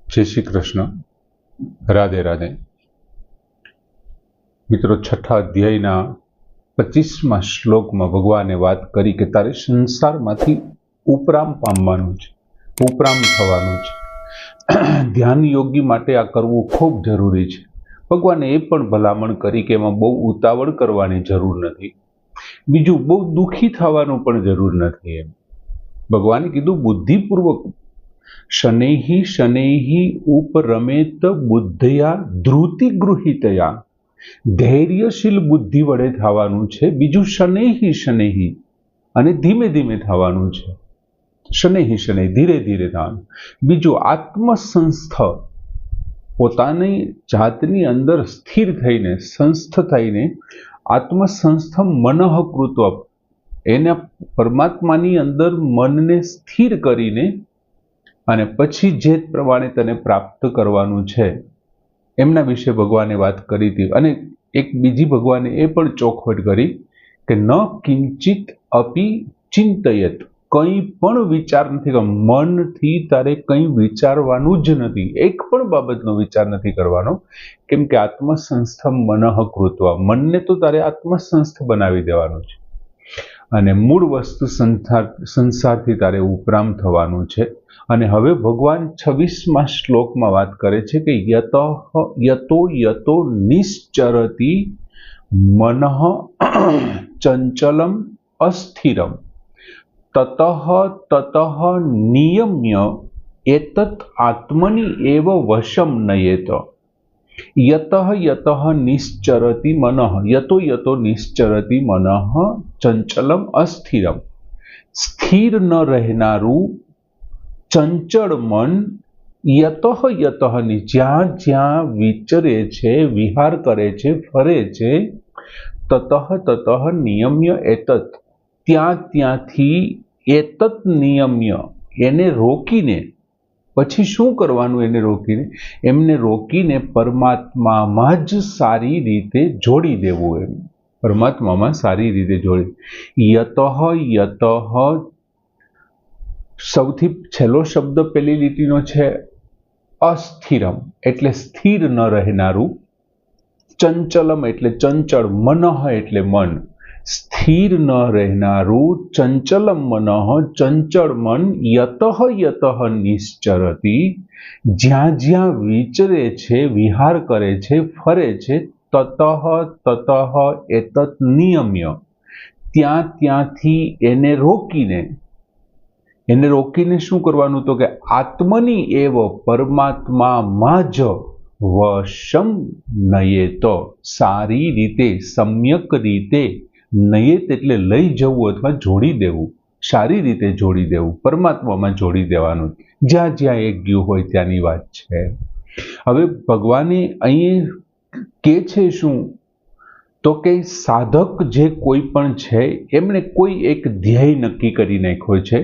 जय श्री कृष्ण। राधे राधे। मित्रों, छठा अध्यायना 25मा श्लोकमां भगवाने वात करी के तारे संसारमांथी उपराम पामवानुं छे, उपराम थवानुं छे। ध्यान योगी माटे आ करवुं खूब जरूरी छे। भगवाने ए पण भलामण करी के एमां बहु उतावळ करवानी जरूर नथी। बीजुं, बहु दुखी थवानुं पण जरूर नथी। एम भगवाने कीधुं बुद्धिपूर्वक शनैः शनैः उपरमेत बुद्धया धृति गृहीतया, धैर्यशील बुद्धि वडे थवानुं छे। बीजुं शनैः शनैः अने धीमे धीमे थवानुं छे। शनैः शनैः धीरे धीरे थवानुं। बीजुं आत्मसंस्थ, पोतानी जातनी अंदर स्थिर थईने संस्थ थईने आत्मसंस्थ मनः कृत्व एने परमात्मानी अंदर मनने स्थिर करीने અને પછી જે પ્રમાણે તને પ્રાપ્ત કરવાનું છે એમના વિશે ભગવાને વાત કરી હતી। અને એક બીજી ભગવાને એ પણ ચોખવટ કરી કે ન કિંચિત અપી ચિંતયત, કંઈ પણ વિચાર નથી કરવાનો। મનથી તારે કંઈ વિચારવાનું જ નથી, એક પણ બાબતનો વિચાર નથી કરવાનો, કેમ કે આત્મસંસ્થમ મનઃ કૃત્વા, મનને તો તારે આત્મસંસ્થ બનાવી દેવાનું છે અને મૂળ વસ્તુ સંસારથી તારે ઉપરામ થવાનું છે। અને હવે ભગવાન 26મા શ્લોકમાં વાત કરે છે કે યતો યતો નિશ્ચરતિ મનઃ ચંચલમ અસ્થિરમ તતઃ તતઃ નિયમ્ય એતત આત્મનિ એવ વશમ નયેત। यतः यतः निश्चरति मनः, यतो यतो निश्चरति मनः चंचलम अस्थिरम, स्थिर न रहनारू चंचल मन यतः यतः ज्या ज्या विचरे छे, विहार करे छे, फरे छे, ततः ततः नियम्य एतत्, त्या त्यांथी एतत् नियम्य एने रोकीने પછી શું કરવાનું? એને રોકીને એમને રોકીને પરમાત્મામાં જ સારી રીતે જોડી દેવું। એમ પરમાત્મામાં સારી રીતે જોડી। યતઃ યતઃ, સૌથી છેલ્લો શબ્દ પેલી લીટીનો છે અસ્થિરમ એટલે સ્થિર ન રહેનારું, ચંચલમ એટલે ચંચળ, મનઃ એટલે મન, સ્થિર ન રહેનારું ચંચલમ મનઃ, ચંચળ મન, યતઃ યતઃ નિશ્ચરતિ, જ્યાં જ્યાં વિચરે છે, વિહાર કરે છે, ફરે છે, તતઃ તતઃ એતત નિયમ્ય, ત્યાં ત્યાંથી એને રોકીને શું કરવાનું? તો કે આત્મની એવ, પરમાત્મામાં જ, વશમ નયેત, સારી રીતે, સમ્યક રીતે, નયેત એટલે લઈ જવું અથવા જોડી દેવું, સારી રીતે જોડી દેવું, પરમાત્મામાં જોડી દેવાનું, જ્યાં જ્યાં એ ગયું હોય ત્યાંની વાત છે। હવે ભગવાને અહીં કે છે શું? તો કે સાધક જે કોઈ પણ છે એમણે કોઈ એક ધ્યેય નક્કી કરી નાખ્યો છે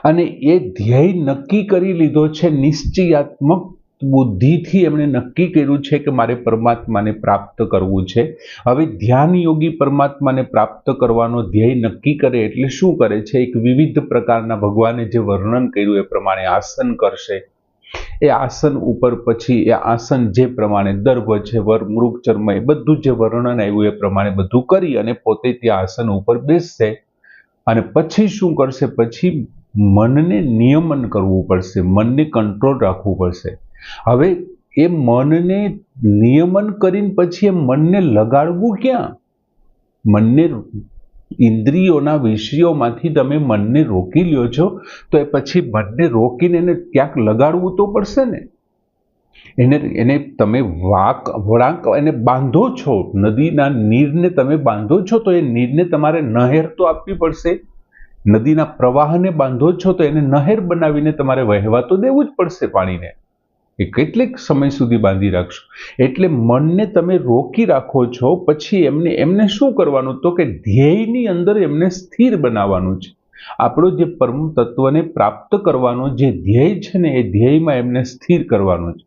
અને એ ધ્યેય નક્કી કરી લીધો છે। નિશ્ચયાત્મક બુદ્ધિથી એમણે નક્કી કર્યું છે કે મારે પરમાત્માને પ્રાપ્ત કરવું છે। હવે ધ્યાન યોગી પરમાત્માને પ્રાપ્ત કરવાનો ધ્યેય નક્કી કરે એટલે શું કરે છે? એક વિવિધ પ્રકારના ભગવાને જે વર્ણન કર્યું એ પ્રમાણે આસન કરશે। એ આસન ઉપર પછી એ આસન જે પ્રમાણે દર્ભ છે, મૃગ ચર્મ, એ બધું જે વર્ણન આવ્યું એ પ્રમાણે બધું કરી અને પોતે ત્યાં આસન ઉપર બેસશે અને પછી શું કરશે? પછી મનને નિયમન કરવું પડશે, મનને કંટ્રોલ રાખવું પડશે। હવે એ મનને નિયમન કરીને પછી એ મનને લગાડવું ક્યાં? મનને ઇન્દ્રિયોના વિષયોમાંથી તમે મનને રોકી લ્યો છો તો એ પછી મનને રોકીને એને ક્યાંક લગાડવું તો પડશે ને। એને તમે વળાંક એને બાંધો છો, નદીના નીરને તમે બાંધો છો તો એ નીરને તમારે નહેર તો આપવી પડશે। નદીના પ્રવાહને બાંધો છો તો એને નહેર બનાવીને તમારે વહેવા તો દેવું જ પડશે પાણીને। એ કેટલેક સમય સુધી બાંધી રાખશો? એટલે મનને તમે રોકી રાખો છો, પછી એમને શું કરવાનું? તો કે ધ્યેયની અંદર એમને સ્થિર બનાવવાનું છે। આપણો જે પરમ તત્વને પ્રાપ્ત કરવાનો જે ધ્યેય છે ને, એ ધ્યેયમાં એમને સ્થિર કરવાનું છે।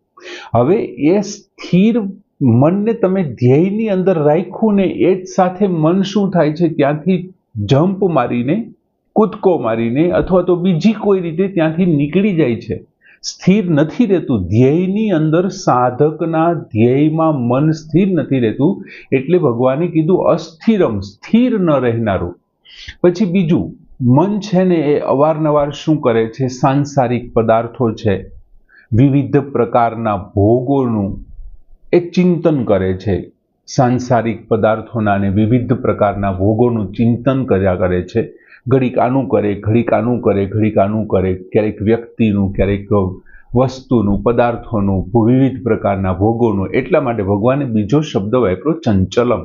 હવે એ સ્થિર મનને તમે ધ્યેયની અંદર રાખ્યું ને, એ જ સાથે મન શું થાય છે? ત્યાંથી જમ્પ મારીને, કૂદકો મારીને અથવા તો બીજી કોઈ રીતે ત્યાંથી નીકળી જાય છે। સ્થિર નથી રહેતું. ધ્યેયની અંદર સાધકના ધ્યેયમાં મન સ્થિર નથી રહેતું, એટલે ભગવાને કીધું અસ્થિરમ, સ્થિર ન રહેનારું. પછી બીજું, મન છે ને એ અવારનવાર શું કરે છે? સાંસારિક પદાર્થો છે, વિવિધ પ્રકારના ભોગોનું એ ચિંતન કરે છે. સાંસારિક પદાર્થોના અને વિવિધ પ્રકારના ભોગોનું ચિંતન કર્યા કરે છે. ઘડીક આનું કરે, ઘડીક આનું કરે, ઘડીક આનું કરે, ક્યારેક વ્યક્તિનું, ક્યારેક વસ્તુનું, પદાર્થોનું, વિવિધ પ્રકારના ભોગોનું. એટલા માટે ભગવાને બીજો શબ્દ વાપર્યો ચંચલમ.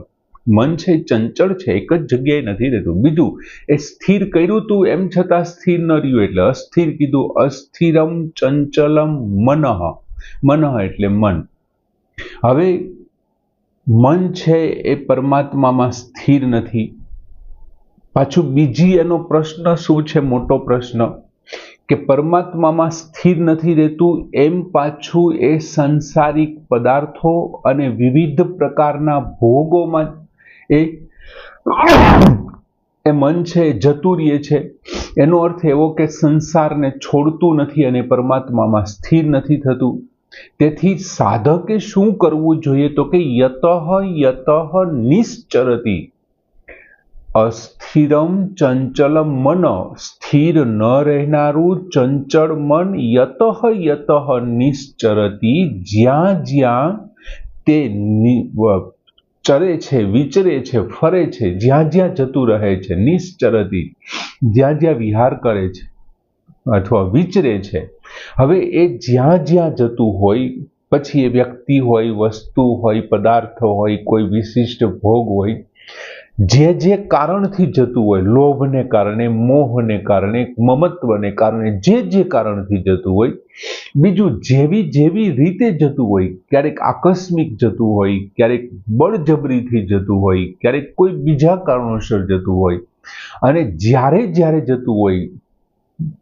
મન છે ચંચળ છે, એક જ જગ્યાએ નથી રહેતું. બીજું, એ સ્થિર કર્યું તું એમ છતાં સ્થિર ન રહ્યું, એટલે અસ્થિર કીધું. અસ્થિરમ ચંચલમ મનઃ. મનઃ એટલે મન. હવે મન છે એ પરમાત્મામાં સ્થિર નથી. પાછું બીજી એનો પ્રશ્ન શું છે? મોટો પ્રશ્ન કે પરમાત્મામાં સ્થિર નથી રહેતું, એમ પાછું એ સંસારિક પદાર્થો અને વિવિધ પ્રકારના ભોગોમાં એ મન છે જતું રહે છે. એનો અર્થ એવો કે સંસારને છોડતું નથી અને પરમાત્મામાં સ્થિર નથી થતું. તેથી સાધકે શું કરવું જોઈએ? તો કે યતઃ નિશ્ચરતિ અસ્થિરમ ચંચલમ મન. સ્થિર ન રહેનારું ચંચળ મન યતઃ નિશ્ચરતિ, જ્યાં જ્યાં તે ચરે છે, વિચરે છે, ફરે છે, જ્યાં જ્યાં જતું રહે છે. નિશ્ચરતિ, જ્યાં જ્યાં વિહાર કરે છે અથવા વિચરે છે. હવે એ જ્યાં જ્યાં જતું હોય, પછી એ વ્યક્તિ હોય, વસ્તુ હોય, પદાર્થ હોય, કોઈ વિશિષ્ટ ભોગ હોય, જે કારણથી જતું હોય, લોભને કારણે, મોહને કારણે, મમત્વને કારણે, જે કારણથી જતું હોય. બીજું, જેવી રીતે જતું હોય, ક્યારેક આકસ્મિક જતું હોય, ક્યારેક બળજબરીથી જતું હોય, ક્યારેક કોઈ બીજા કારણોસર જતું હોય, અને જ્યારે જતું હોય,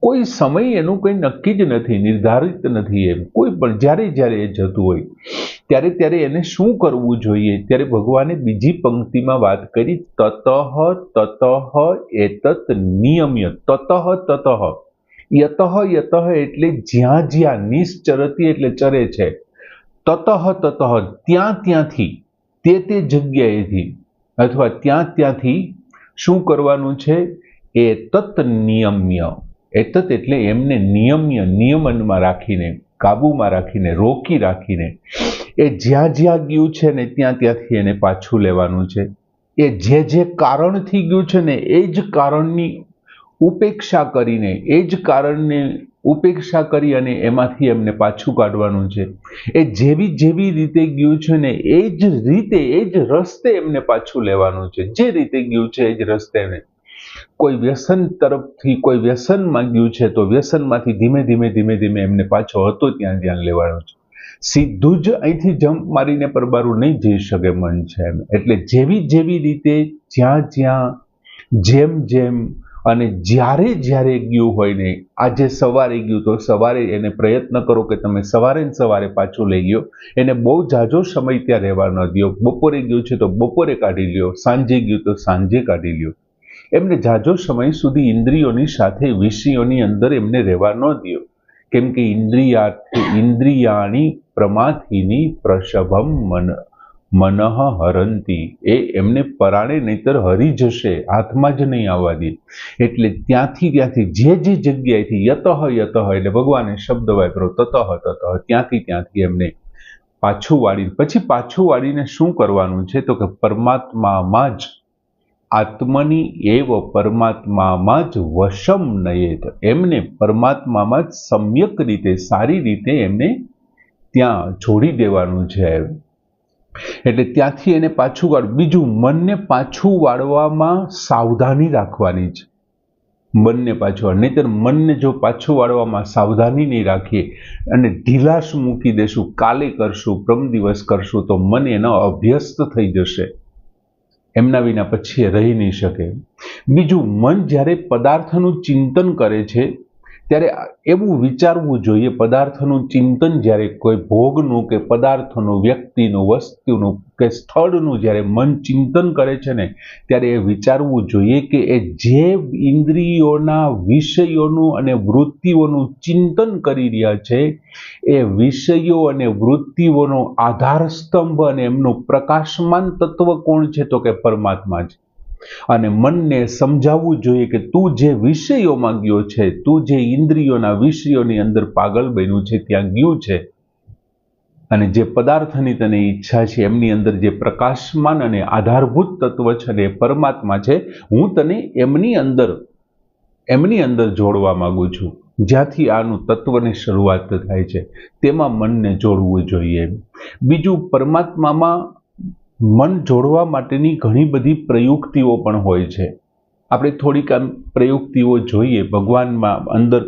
કોઈ સમય એનું કંઈ નક્કી જ નથી, નિર્ધારિત નથી. એમ કોઈ પણ જ્યારે એ જતું હોય ત્યારે એને શું કરવું જોઈએ? ત્યારે ભગવાને બીજી પંક્તિમાં વાત કરી, તતઃ એતત નિયમ્ય. તતઃ યતઃ એટલે જ્યાં જ્યાં, નિશ્ચરતી એટલે ચરે છે, તતઃ ત્યાંથી, તે જગ્યાએથી અથવા ત્યાંથી શું કરવાનું છે? એતત નિયમ્ય. એતત એટલે એમને નિયમ્ય, નિયમનમાં રાખીને, કાબુમાં રાખીને, રોકી રાખીને એ જ્યાં ગયું છે ને ત્યાંથી એને પાછું લેવાનું છે. એ જે કારણથી ગયું છે ને એ જ કારણની ઉપેક્ષા કરીને, એ જ કારણને ઉપેક્ષા કરી અને એમાંથી એમને પાછું કાઢવાનું છે. એ જેવી રીતે ગયું છે ને એ જ રીતે, એ જ રસ્તે એમને પાછું લેવાનું છે. જે રીતે ગયું છે એ જ રસ્તે. કોઈ વ્યસન તરફથી, કોઈ વ્યસનમાં ગયું છે તો વ્યસનમાંથી ધીમે એમને પાછો હતો ત્યાં લેવાનું છે. સીધું જ અહીંથી જમ્પ મારીને પરબારું નહીં જઈ શકે મન છે. એટલે જેવી રીતે, જ્યાં જેમ અને જ્યારે ગયું હોય ને, આજે સવારે ગયું તો સવારે એને પ્રયત્ન કરો કે તમે સવારે પાછું લઈ ગયો. એને બહુ ઝાઝો સમય ત્યાં રહેવા ન દો. બપોરે ગયું છે તો બપોરે કાઢી લ્યો, સાંજે ગયું તો સાંજે કાઢી લ્યો. એમને ઝાઝો સમય સુધી ઇન્દ્રિયોની સાથે, વિષયોની અંદર એમને રહેવા ન દો. કેમ કે ઇન્દ્રિયાણી પ્રમાથિની પ્રસભમ મનઃ હરંતી. એ એમને પરાણે નહીતર હરી જશે, હાથમાં જ નહીં આવવા દે. એટલે ત્યાંથી જે જગ્યાએથી યતઃ એટલે ભગવાને શબ્દ વાપરો તતઃ, ત્યાંથી એમને પાછું વાળીને શું કરવાનું છે? તો કે પરમાત્મામાં જ, આત્મની એવ પરમાત્મામાં જ વશમ નયેત. એમને પરમાત્મામાં જ સમ્યક રીતે, સારી રીતે એમને ત્યાં છોડી દેવાનું છે. એટલે ત્યાંથી એને પાછું વાળવું. બીજું, મનને પાછું વાળવામાં સાવધાની રાખવાની છે. મનને પાછું, નહીતર મનને જો પાછું વાળવામાં સાવધાની નહીં રાખીએ અને ઢીલાશ મૂકી દેશું, કાલે કરશું, પરમ દિવસ કરશું, તો મન એનો અભ્યસ્ત થઈ જશે. એમના વિના પછી એ રહી નહીં શકે. બીજું, મન જ્યારે પદાર્થનું ચિંતન કરે છે ત્યારે એવું વિચારવું જોઈએ, પદાર્થનું ચિંતન જ્યારે કોઈ ભોગનું કે પદાર્થનું, વ્યક્તિનું, વસ્તુનું કે સ્થળનું જ્યારે મન ચિંતન કરે છે ને, ત્યારે એ વિચારવું જોઈએ કે એ જે ઇન્દ્રિયોના વિષયોનું અને વૃત્તિઓનું ચિંતન કરી રહ્યા છે, એ વિષયો અને વૃત્તિઓનો આધાર સ્તંભ અને એમનું પ્રકાશમાન તત્વ કોણ છે? તો કે પરમાત્મા છે. અને મનને સમજાવવું જોઈએ કે તું જે વિષયોમાં ગયો છે, તું જે ઇન્દ્રિયોના વિષયોની અંદર પાગલ બન્યું છે, ત્યાં ગયું છે, અને જે પદાર્થની તને ઈચ્છા છે એમની અંદર જે પ્રકાશમાન અને આધારભૂત તત્વ છે ને એ પરમાત્મા છે. હું તને એમની અંદર જોડવા માંગુ છું. જ્યાંથી આનું તત્વની શરૂઆત થાય છે તેમાં મનને જોડવું જોઈએ. બીજું, પરમાત્મામાં મન જોડવા માટેની ઘણી બધી પ્રયુક્તિઓ પણ હોય છે. આપણે થોડીક આમ પ્રયુક્તિઓ જોઈએ. ભગવાનમાં અંદર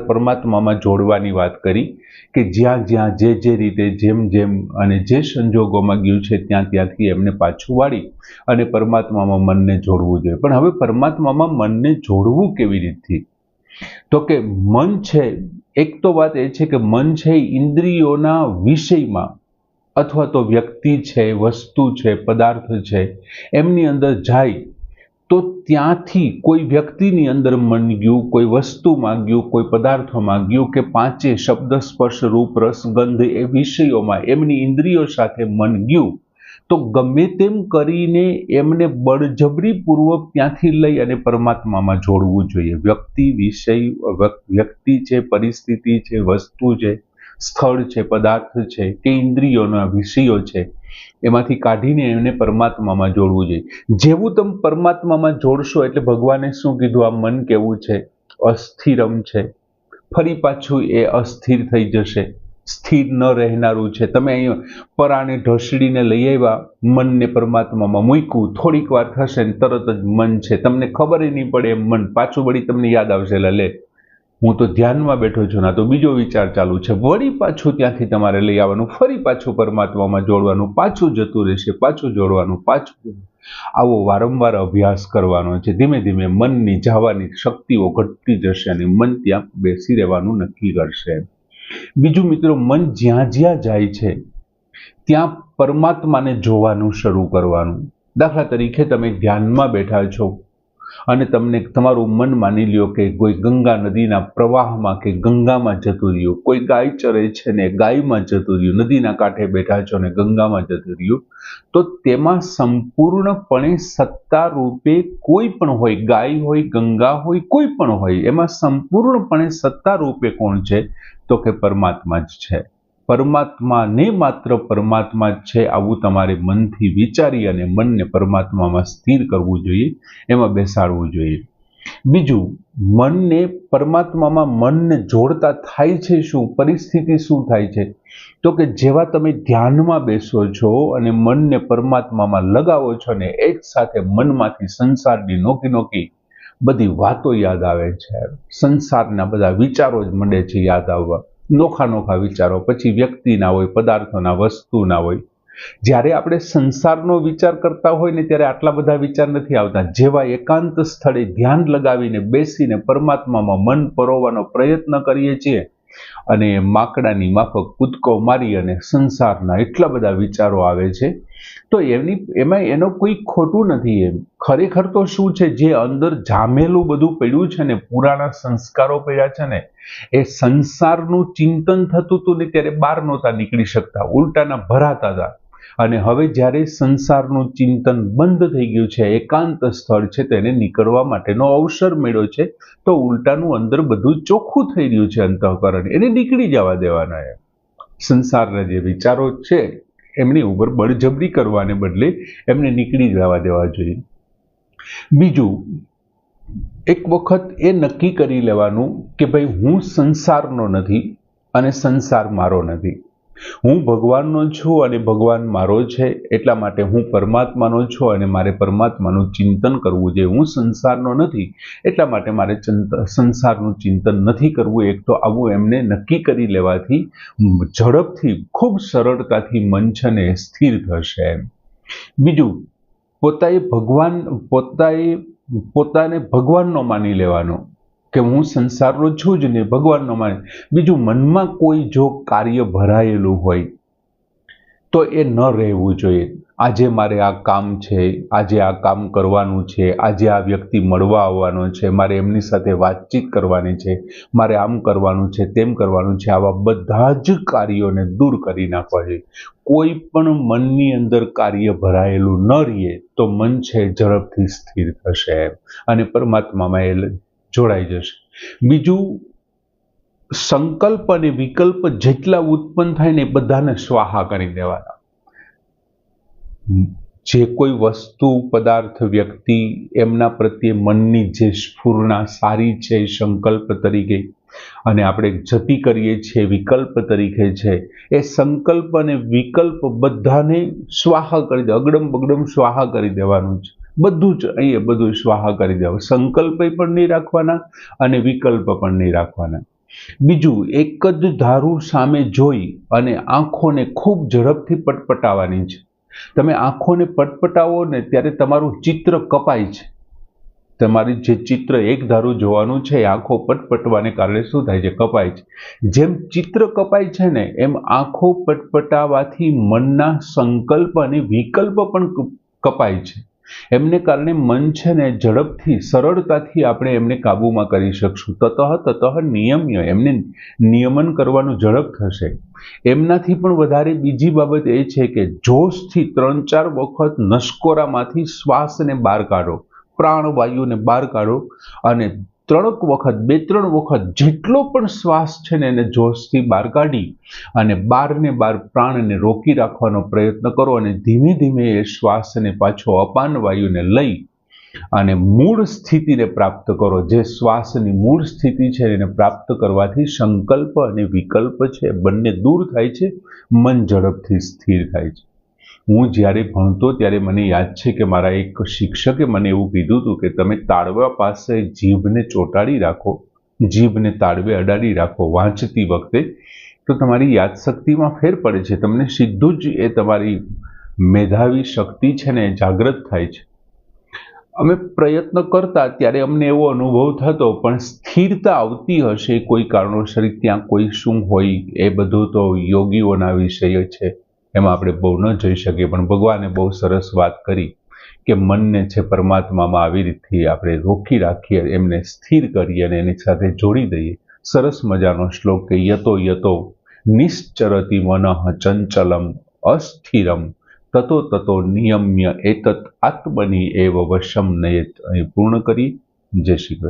પરમાત્મામાં જોડવાની વાત કરી કે જ્યાં જ્યાં જે રીતે જેમ અને જે સંજોગોમાં ગયું છે ત્યાંથી એમને પાછું વાળી અને પરમાત્મામાં મનને જોડવું જોઈએ. પણ હવે પરમાત્મામાં મનને જોડવું કેવી રીતથી? તો કે મન છે, એક તો વાત એ છે કે મન છે ઇન્દ્રિયોના વિષયમાં અથવા તો વ્યક્તિ છે, વસ્તુ છે, પદાર્થ છે, એમની અંદર જાય તો ત્યાંથી કોઈ વ્યક્તિની અંદર મન ગયું, કોઈ વસ્તુમાં ગયું, કોઈ પદાર્થોમાં ગયું, કે પાંચે શબ્દ, સ્પર્શ, રૂપ, રસ, ગંધ એ વિષયોમાં એમની ઇન્દ્રિયો સાથે મન ગયું, તો ગમે તેમ કરીને એમને બળજબરીપૂર્વક ત્યાંથી લઈ અને પરમાત્મામાં જોડવું જોઈએ. વ્યક્તિ, વિષય, વ્યક્તિ છે, પરિસ્થિતિ છે, વસ્તુ છે, સ્થળ છે, પદાર્થ છે કે ઇન્દ્રિયોના વિષયો છે, એમાંથી કાઢીને એને પરમાત્મામાં જોડવું જોઈએ. જેવું તમે પરમાત્મામાં જોડશો એટલે ભગવાને શું કીધું? આ મન કેવું છે? અસ્થિરમ છે. ફરી પાછું એ અસ્થિર થઈ જશે, સ્થિર ન રહેનારું છે. તમે અહીં પરાણે ઢસડીને લઈ આવ્યા, મનને પરમાત્મામાં મૂક્યું, થોડીક વાર થશે ને તરત જ મન છે, તમને ખબર નહીં પડે એમ મન પાછું વળી તમને યાદ આવશે, લે હું તો ધ્યાનમાં બેઠો છું, ના તો બીજો વિચાર ચાલુ છે. વળી પાછું ત્યાંથી તમારે લઈ આવવાનું, ફરી પાછું પરમાત્મામાં જોડવાનું, પાછું જતું રહેશે, પાછું જોડવાનું, પાછું. આવો વારંવાર અભ્યાસ કરવાનો છે. ધીમે ધીમે મનની જવાની શક્તિઓ ઘટતી જશે અને મન ત્યાં બેસી રહેવાનું નક્કી કરશે. બીજું મિત્રો, મન જ્યાં જ્યાં જાય છે ત્યાં પરમાત્માને જોવાનું શરૂ કરવાનું. દાખલા તરીકે તમે ધ્યાનમાં બેઠા છો અને તમને તમારું મન માની લ્યો કે કોઈ ગંગા નદીના પ્રવાહમાં કે ગંગામાં જતું રહ્યું, કોઈ ગાય ચરે છે ને ગાયમાં જતું રહ્યું, નદીના કાંઠે બેઠા છો ને ગંગામાં જતું રહ્યું, તો તેમાં સંપૂર્ણપણે સત્તા રૂપે કોઈ પણ હોય, ગાય હોય, ગંગા હોય, કોઈ પણ હોય, એમાં સંપૂર્ણપણે સત્તા રૂપે કોણ છે? તો કે પરમાત્મા જ છે. પરમાત્માને માત્ર પરમાત્મા જ છે, આવું તમારે મનથી વિચારી અને મનને પરમાત્મામાં સ્થિર કરવું જોઈએ, એમાં બેસાડવું જોઈએ. બીજું, મનને પરમાત્મામાં મનને જોડતા થાય છે શું? પરિસ્થિતિ શું થાય છે? તો કે જેવા તમે ધ્યાનમાં બેસો છો અને મનને પરમાત્મામાં લગાવો છો ને, એક સાથે મનમાંથી સંસારની નોકી નોકી બધી વાતો યાદ આવે છે, સંસારના બધા વિચારો જ મંડે છે યાદ આવવા, નોખા નોખા વિચારો. પછી વ્યક્તિના હોય, પદાર્થોના, વસ્તુના હોય. જ્યારે આપણે સંસારનો વિચાર કરતા હોય ને ત્યારે આટલા બધા વિચાર નથી આવતા. જેવા એકાંત સ્થળે ધ્યાન લગાવીને બેસીને પરમાત્મામાં મન પરોવવાનો પ્રયત્ન કરીએ છીએ અને માકડાની માફક કૂદકો મારી અને સંસારના એટલા બધા વિચારો આવે છે, તો એમાં એનો કોઈ ખોટું નથી. એમ ખરેખર તો શું છે, જે અંદર જામેલું બધું પડ્યું છે ને, પુરાણા સંસ્કારો પડ્યા છે ને, એ સંસારનું ચિંતન થતું હતું ને ત્યારે બહાર નહોતા નીકળી શકતા, ઉલટાના ભરાતા હતા. અને હવે જ્યારે સંસારનું ચિંતન બંધ થઈ ગયું છે, એકાંત સ્થળ છે, તેને નીકળવા માટેનો અવસર મળ્યો છે, તો ઉલટાનું અંદર બધું ચોખ્ખું થઈ રહ્યું છે, અંતઃકરણ, એને નીકળી જવા દેવાના. સંસારના જે વિચારો છે એમની ઉપર બળજબરી કરવાને બદલે એમને નીકળી જવા દેવા જોઈએ. બીજું, એક વખત એ નક્કી કરી લેવાનું કે ભાઈ હું સંસારનો નથી અને સંસાર મારો નથી. હું ભગવાનનો છું અને ભગવાન મારો છે, એટલા માટે હું પરમાત્માનો છું અને મારે પરમાત્માનું ચિંતન કરવું જોઈએ. હું સંસારનો નથી એટલા માટે મારે સંસારનું ચિંતન નથી કરવું. એક તો આવું એમને નક્કી કરી લેવાથી ઝડપથી, ખૂબ સરળતાથી મન છે ને સ્થિર થશે. બીજું, પોતાને ભગવાનનો માની લેવાનો. કે હું સંસારનો છું જ ને, ભગવાનનો માને. બીજું, મનમાં કોઈ જો કાર્ય ભરાયેલું હોય તો એ ન રહેવું જોઈએ. આજે મારે આ કામ છે, આજે આ કામ કરવાનું છે, આજે આ વ્યક્તિ મળવા આવવાનો છે, મારે એમની સાથે વાતચીત કરવાની છે, મારે આમ કરવાનું છે, તેમ કરવાનું છે, આવા બધા જ કાર્યોને દૂર કરી નાખવા જોઈએ. કોઈ પણ મનની અંદર કાર્ય ભરાયેલું ન રહે તો મન છે ઝડપથી સ્થિર થશે અને પરમાત્મામાં એ જોડાઈ જશે. બીજું, સંકલ્પ અને વિકલ્પ જેટલા ઉત્પન્ન થાય ને એ બધાને સ્વાહા કરી દેવાના. જે કોઈ વસ્તુ, પદાર્થ, વ્યક્તિ, એમના પ્રત્યે મનની જે સ્ફૂર્ણા સારી છે સંકલ્પ તરીકે, અને આપણે જતી કરીએ છીએ વિકલ્પ તરીકે છે, એ સંકલ્પ અને વિકલ્પ બધાને સ્વાહા કરી દે, અગડમ બગડમ સ્વાહા કરી દેવાનું છે. બધું જ અહીંયા બધું સ્વાહા કરી દેવાનું. સંકલ્પ પણ નહીં રાખવાના અને વિકલ્પ પણ નહીં રાખવાના. બીજું, એક જ ધારું સામે જોઈ અને આંખોને ખૂબ ઝડપથી પટપટાવવાની છે. તમે આંખોને પટપટાવો ને ત્યારે તમારું ચિત્ર કપાય છે. તમારી જે ચિત્ર એક ધારું જોવાનું છે, આંખો પટપટવાને કારણે શું થાય છે? કપાય છે. જેમ ચિત્ર કપાય છે ને, એમ આંખો પટપટાવાથી મનના સંકલ્પ અને વિકલ્પ પણ કપાય છે. એમને કારણે મન છે ને ઝડપથી, સરળતાથી આપણે એમને કાબૂમાં કરી શકશું. તતઃ નિયમ્ય, એમને નિયમન કરવાનું ઝડપ થશે. એમનાથી પણ વધારે બીજી બાબત એ છે કે જોશથી 3-4 વખત નસકોરામાંથી શ્વાસને બહાર કાઢો, પ્રાણવાયુને બહાર કાઢો, અને 2-3 વખત જેટલો પણ શ્વાસ છે ને એને જોશથી બહાર કાઢી અને બહાર પ્રાણને રોકી રાખવાનો પ્રયત્ન કરો. અને ધીમે ધીમે એ શ્વાસને પાછો અપાન વાયુને લઈ અને મૂળ સ્થિતિને પ્રાપ્ત કરો. જે શ્વાસની મૂળ સ્થિતિ છે એને પ્રાપ્ત કરવાથી સંકલ્પ અને વિકલ્પ છે બંને દૂર થાય છે, મન ઝડપથી સ્થિર થાય છે. હું જ્યારે ભણતો ત્યારે મને યાદ છે કે મારા એક શિક્ષકે મને એવું કીધું હતું કે તમે તાળવા પાસે જીભને ચોંટાડી રાખો, જીભને તાળવે અડાડી રાખો વાંચતી વખતે, તો તમારી યાદશક્તિમાં ફેર પડે છે. તમને સીધું જ એ તમારી મેધાવી શક્તિ છે ને જાગૃત થાય છે. અમે પ્રયત્ન કરતા ત્યારે અમને એવો અનુભવ થતો, પણ સ્થિરતા આવતી હશે કોઈ કારણોસર. ત્યાં કોઈ શું હોય એ બધું તો યોગીઓના વિષય છે, એમાં આપણે બહુ ન જઈ શકીએ. પણ ભગવાને બહુ સરસ વાત કરી કે મનને છે પરમાત્મામાં આવી રીતથી આપણે રોકી રાખીએ, એમને સ્થિર કરીએ અને એની સાથે જોડી દઈએ. સરસ મજાનો શ્લોક કે યતો યતો નિશ્ચરતિ મનઃ ચંચલમ અસ્થિરમ તતો નિયમ્ય એતત આત્મની એવ વશમ નયેત. અહીં પૂર્ણ કરી. જય શ્રી કૃષ્ણ.